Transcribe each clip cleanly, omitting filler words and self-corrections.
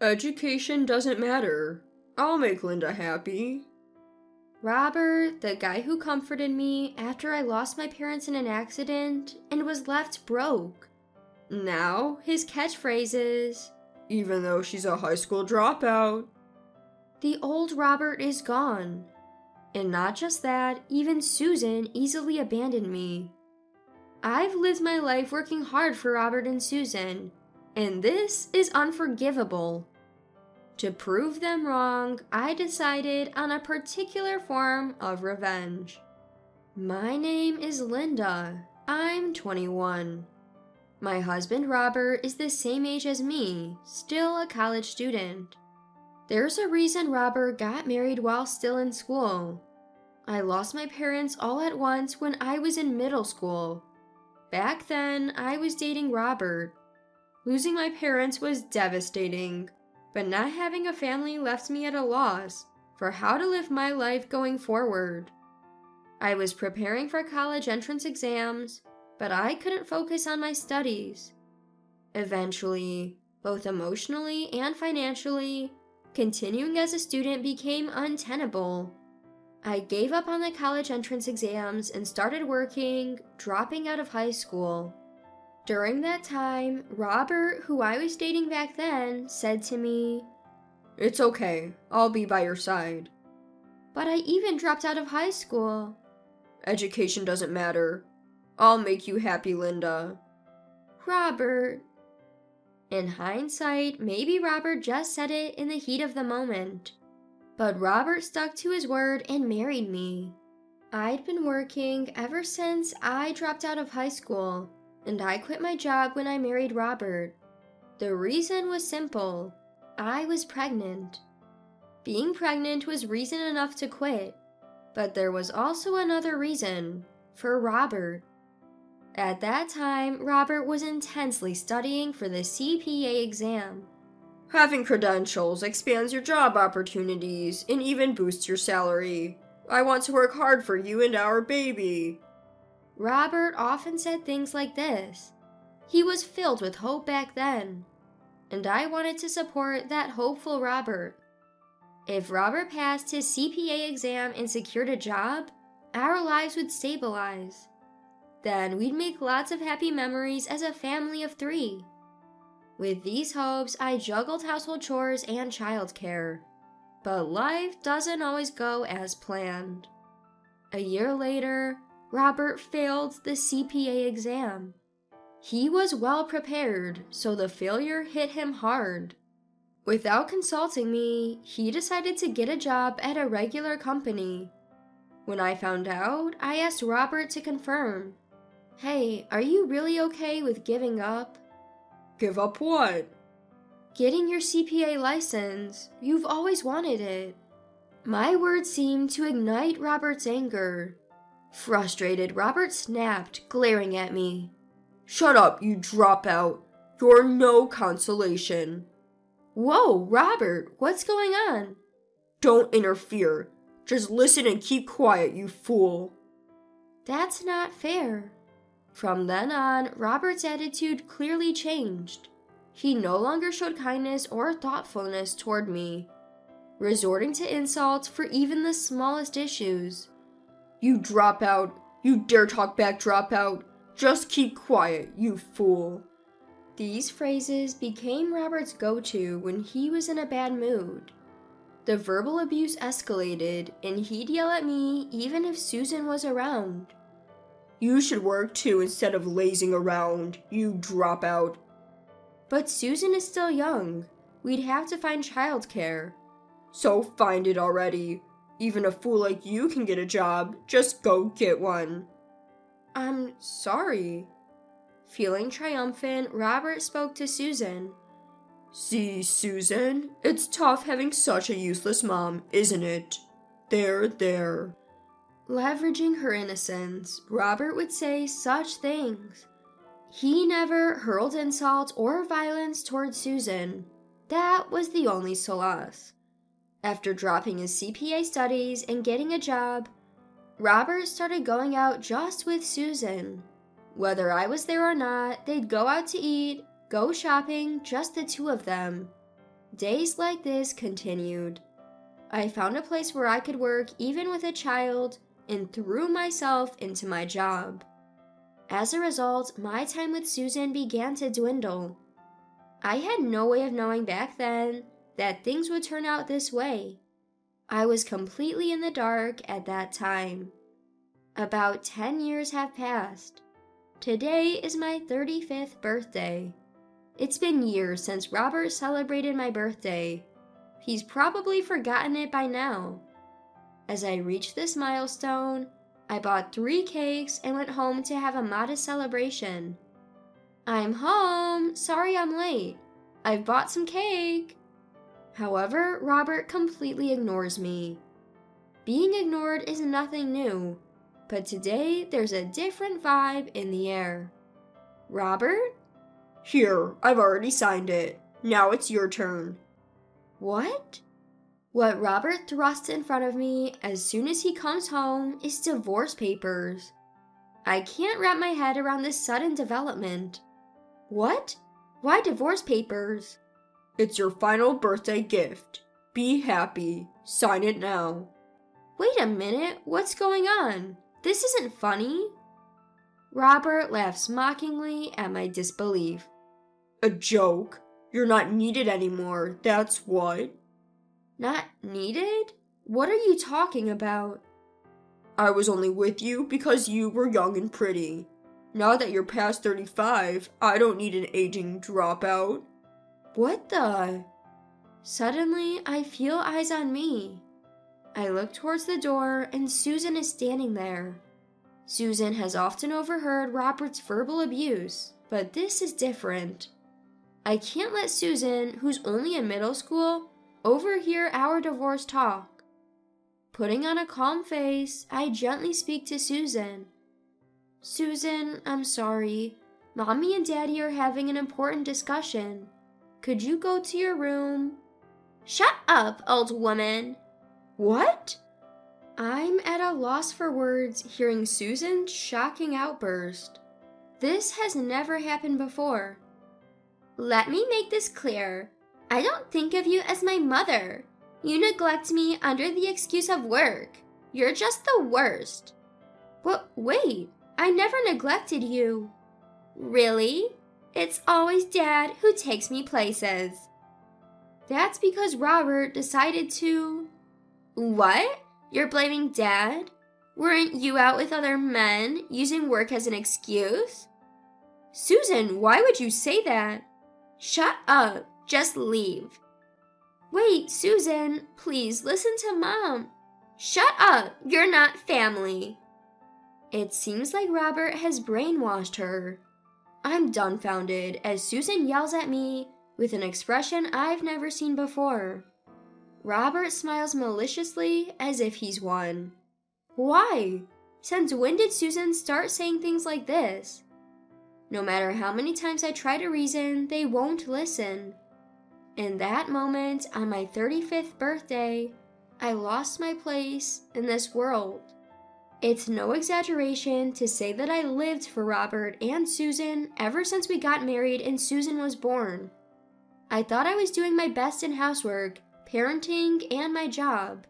Education doesn't matter. I'll make Linda happy. Robert, the guy who comforted me after I lost my parents in an accident and was left broke. Now, his catchphrase is, Even though she's a high school dropout. the old Robert is gone. And not just that, even Susan easily abandoned me. I've lived my life working hard for Robert and Susan, and this is unforgivable. To prove them wrong, I decided on a particular form of revenge. My name is Linda. I'm 21. My husband Robert is the same age as me, still a college student. There's a reason Robert got married while still in school. I lost my parents all at once when I was in middle school. Back then, I was dating Robert. Losing my parents was devastating, but not having a family left me at a loss for how to live my life going forward. I was preparing for college entrance exams, but I couldn't focus on my studies. Eventually, both emotionally and financially, continuing as a student became untenable. I gave up on the college entrance exams and started working, dropping out of high school. During that time, Robert, who I was dating back then, said to me, It's okay. I'll be by your side. But I even dropped out of high school. Education doesn't matter. I'll make you happy, Linda. Robert. In hindsight, maybe Robert just said it in the heat of the moment. But Robert stuck to his word and married me. I'd been working ever since I dropped out of high school, and I quit my job when I married Robert. The reason was simple. I was pregnant. Being pregnant was reason enough to quit, but there was also another reason, for Robert. At that time, Robert was intensely studying for the CPA exam. Having credentials expands your job opportunities and even boosts your salary. I want to work hard for you and our baby. Robert often said things like this. He was filled with hope back then, and I wanted to support that hopeful Robert. If Robert passed his CPA exam and secured a job, our lives would stabilize. Then we'd make lots of happy memories as a family of 3. With these hopes, I juggled household chores and childcare. But life doesn't always go as planned. A year later, Robert failed the CPA exam. He was well prepared, so the failure hit him hard. Without consulting me, he decided to get a job at a regular company. When I found out, I asked Robert to confirm. Hey, are you really okay with giving up? Give up what? Getting your CPA license. You've always wanted it. My words seemed to ignite Robert's anger. Frustrated, Robert snapped, glaring at me. Shut up, you dropout. You're no consolation. Whoa, Robert, what's going on? Don't interfere. Just listen and keep quiet, you fool. That's not fair. From then on, Robert's attitude clearly changed. He no longer showed kindness or thoughtfulness toward me, resorting to insults for even the smallest issues. You dropout. You dare talk back, dropout. Just keep quiet, you fool. These phrases became Robert's go-to when he was in a bad mood. The verbal abuse escalated, and he'd yell at me even if Susan was around. You should work too instead of lazing around, you dropout. But Susan is still young. We'd have to find childcare. So find it already. Even a fool like you can get a job. Just go get one. I'm sorry. Feeling triumphant, Robert spoke to Susan. See, Susan, it's tough having such a useless mom, isn't it? There. Leveraging her innocence, Robert would say such things. He never hurled insult or violence toward Susan. That was the only solace. After dropping his CPA studies and getting a job, Robert started going out just with Susan. Whether I was there or not, they'd go out to eat, go shopping, just the 2 of them. Days like this continued. I found a place where I could work even with a child and threw myself into my job. As a result, my time with Susan began to dwindle. I had no way of knowing back then that things would turn out this way. I was completely in the dark at that time. About 10 years have passed. Today is my 35th birthday. It's been years since Robert celebrated my birthday. He's probably forgotten it by now. As I reached this milestone, I bought 3 cakes and went home to have a modest celebration. I'm home. Sorry I'm late. I've bought some cake. However, Robert completely ignores me. Being ignored is nothing new, but today there's a different vibe in the air. Robert? Here, I've already signed it. Now it's your turn. What? What Robert thrusts in front of me as soon as he comes home is divorce papers. I can't wrap my head around this sudden development. What? Why divorce papers? It's your final birthday gift. Be happy. Sign it now. Wait a minute, what's going on? This isn't funny. Robert laughs mockingly at my disbelief. A joke? You're not needed anymore, that's what. Not needed? What are you talking about? I was only with you because you were young and pretty. Now that you're past 35, I don't need an aging dropout. What the? Suddenly, I feel eyes on me. I look towards the door and Susan is standing there. Susan has often overheard Robert's verbal abuse, but this is different. I can't let Susan, who's only in middle school, overhear our divorce talk. Putting on a calm face, I gently speak to Susan. Susan, I'm sorry. Mommy and Daddy are having an important discussion. Could you go to your room? Shut up, old woman. What? I'm at a loss for words hearing Susan's shocking outburst. This has never happened before. Let me make this clear. I don't think of you as my mother. You neglect me under the excuse of work. You're just the worst. But wait, I never neglected you. Really? It's always Dad who takes me places. That's because Robert decided to... What? You're blaming Dad? Weren't you out with other men, using work as an excuse? Susan, why would you say that? Shut up. Just leave. Wait, Susan, please listen to Mom. Shut up. You're not family. It seems like Robert has brainwashed her. I'm dumbfounded as Susan yells at me with an expression I've never seen before. Robert smiles maliciously as if he's won. Why? Since when did Susan start saying things like this? No matter how many times I try to reason, they won't listen. In that moment, on my 35th birthday, I lost my place in this world. It's no exaggeration to say that I lived for Robert and Susan ever since we got married and Susan was born. I thought I was doing my best in housework, parenting, and my job.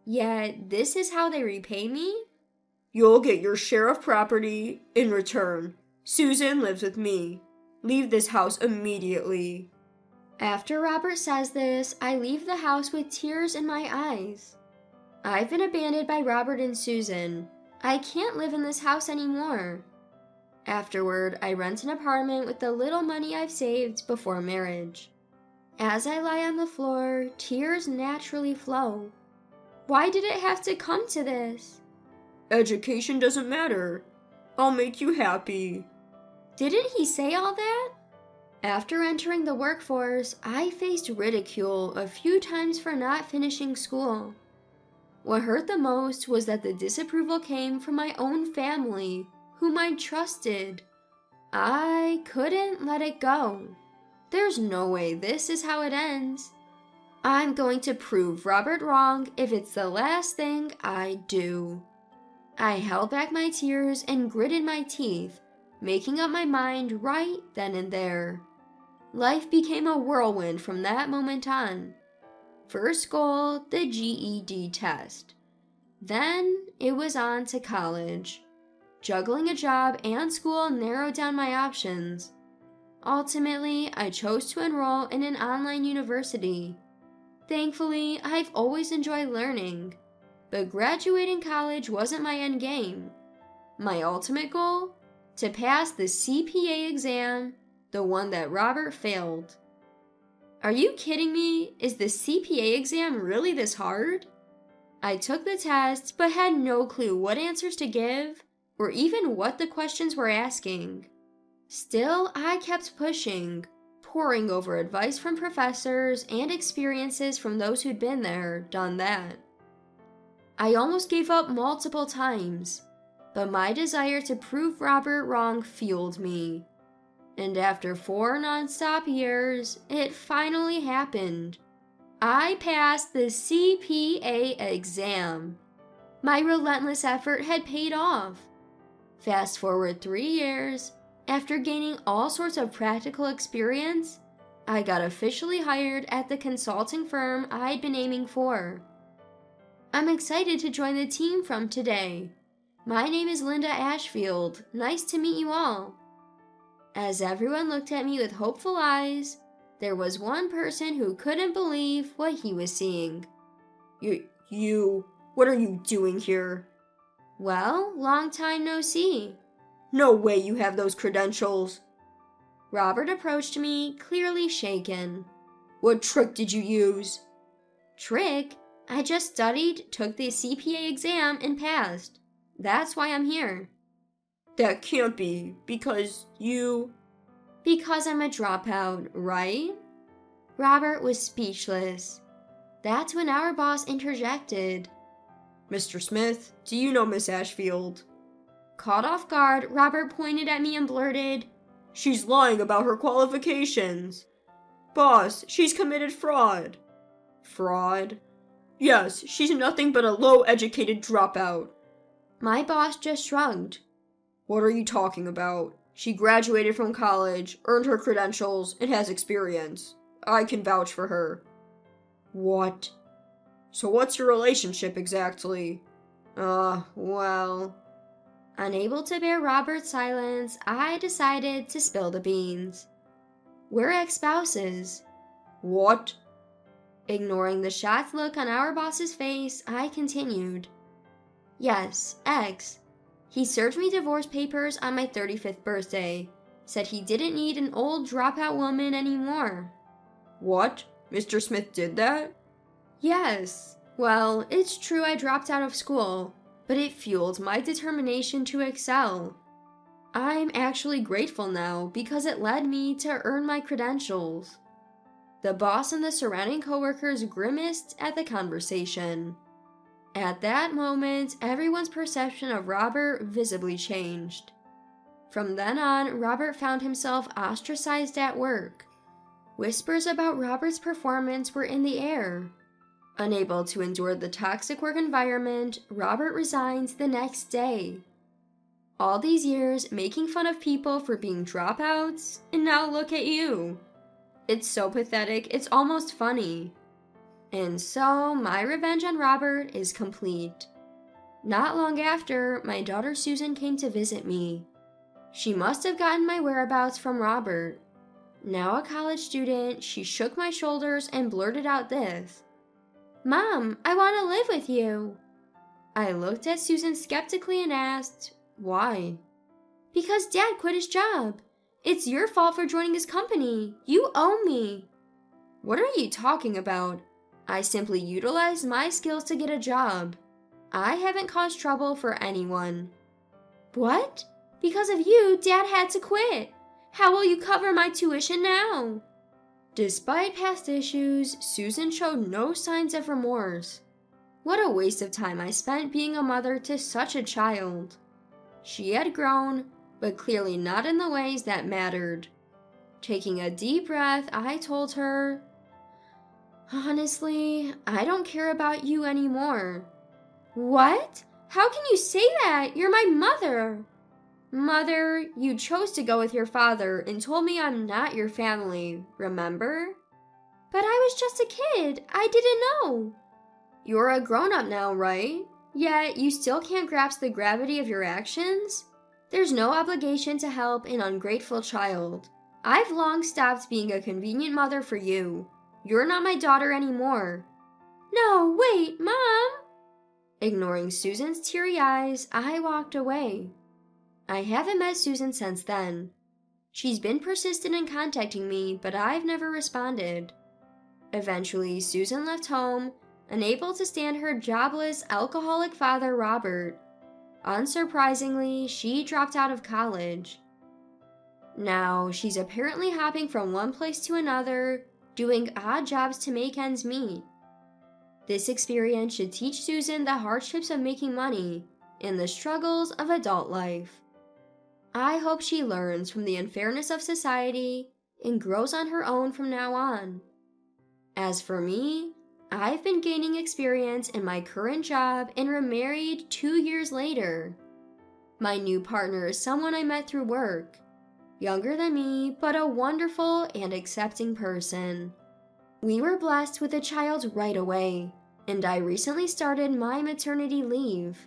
Yet, this is how they repay me? You'll get your share of property in return. Susan lives with me. Leave this house immediately. After Robert says this, I leave the house with tears in my eyes. I've been abandoned by Robert and Susan. I can't live in this house anymore. Afterward, I rent an apartment with the little money I've saved before marriage. As I lie on the floor, tears naturally flow. Why did it have to come to this? Education doesn't matter. I'll make you happy. Didn't he say all that? After entering the workforce, I faced ridicule a few times for not finishing school. What hurt the most was that the disapproval came from my own family, whom I trusted. I couldn't let it go. There's no way this is how it ends. I'm going to prove Robert wrong if it's the last thing I do. I held back my tears and gritted my teeth, making up my mind right then and there. Life became a whirlwind from that moment on. First goal, the GED test. Then it was on to college. Juggling a job and school narrowed down my options. Ultimately, I chose to enroll in an online university. Thankfully, I've always enjoyed learning, but graduating college wasn't my end game. My ultimate goal? To pass the CPA exam, the one that Robert failed. Are you kidding me? Is the CPA exam really this hard? I took the test, but had no clue what answers to give, or even what the questions were asking. Still, I kept pushing, poring over advice from professors and experiences from those who'd been there, done that. I almost gave up multiple times, but my desire to prove Robert wrong fueled me. And after 4 non-stop years, it finally happened. I passed the CPA exam. My relentless effort had paid off. Fast forward 3 years, after gaining all sorts of practical experience, I got officially hired at the consulting firm I'd been aiming for. I'm excited to join the team from today. My name is Linda Ashfield. Nice to meet you all. As everyone looked at me with hopeful eyes, there was one person who couldn't believe what he was seeing. What are you doing here? Well, long time no see. No way you have those credentials. Robert approached me, clearly shaken. What trick did you use? Trick? I just studied, took the CPA exam, and passed. That's why I'm here. That can't be, because you... Because I'm a dropout, right? Robert was speechless. That's when our boss interjected. Mr. Smith, do you know Miss Ashfield? Caught off guard, Robert pointed at me and blurted, She's lying about her qualifications. Boss, she's committed fraud. Fraud? Yes, she's nothing but a low-educated dropout. My boss just shrugged. What are you talking about? She graduated from college, earned her credentials, and has experience. I can vouch for her. What? So what's your relationship exactly? Well... Unable to bear Robert's silence, I decided to spill the beans. We're ex-spouses. What? Ignoring the shocked look on our boss's face, I continued. Yes, ex. He served me divorce papers on my 35th birthday. Said he didn't need an old dropout woman anymore. What? Mr. Smith did that? Yes. Well, it's true I dropped out of school, but it fueled my determination to excel. I'm actually grateful now because it led me to earn my credentials. The boss and the surrounding coworkers grimaced at the conversation. At that moment, everyone's perception of Robert visibly changed. From then on, Robert found himself ostracized at work. Whispers about Robert's performance were in the air. Unable to endure the toxic work environment, Robert resigned the next day. All these years making fun of people for being dropouts, and now look at you. It's so pathetic, it's almost funny. And so, my revenge on Robert is complete. Not long after, my daughter Susan came to visit me. She must have gotten my whereabouts from Robert. Now a college student, she shook my shoulders and blurted out this. Mom, I want to live with you. I looked at Susan skeptically and asked, why? Because Dad quit his job. It's your fault for joining his company. You owe me. What are you talking about? I simply utilized my skills to get a job. I haven't caused trouble for anyone. What? Because of you, Dad had to quit. How will you cover my tuition now? Despite past issues, Susan showed no signs of remorse. What a waste of time I spent being a mother to such a child. She had grown, but clearly not in the ways that mattered. Taking a deep breath, I told her, honestly, I don't care about you anymore. What? How can you say that? You're my mother. Mother, you chose to go with your father and told me I'm not your family, remember? But I was just a kid. I didn't know. You're a grown-up now, right? Yet you still can't grasp the gravity of your actions? There's no obligation to help an ungrateful child. I've long stopped being a convenient mother for you. You're not my daughter anymore. No, wait, Mom! Ignoring Susan's teary eyes, I walked away. I haven't met Susan since then. She's been persistent in contacting me, but I've never responded. Eventually, Susan left home, unable to stand her jobless, alcoholic father, Robert. Unsurprisingly, she dropped out of college. Now, she's apparently hopping from one place to another, doing odd jobs to make ends meet. This experience should teach Susan the hardships of making money and the struggles of adult life. I hope she learns from the unfairness of society and grows on her own from now on. As for me, I've been gaining experience in my current job and remarried 2 years later. My new partner is someone I met through work. Younger than me, but a wonderful and accepting person. We were blessed with a child right away, and I recently started my maternity leave.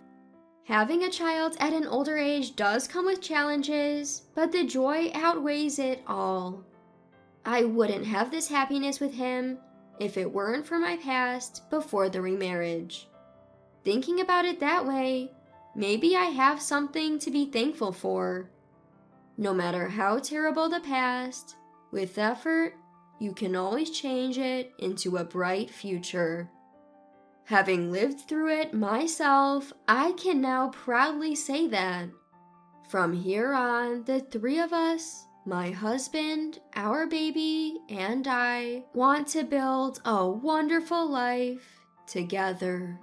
Having a child at an older age does come with challenges, but the joy outweighs it all. I wouldn't have this happiness with him if it weren't for my past before the remarriage. Thinking about it that way, maybe I have something to be thankful for. No matter how terrible the past, with effort, you can always change it into a bright future. Having lived through it myself, I can now proudly say that. From here on, the three of us, my husband, our baby, and I, want to build a wonderful life together.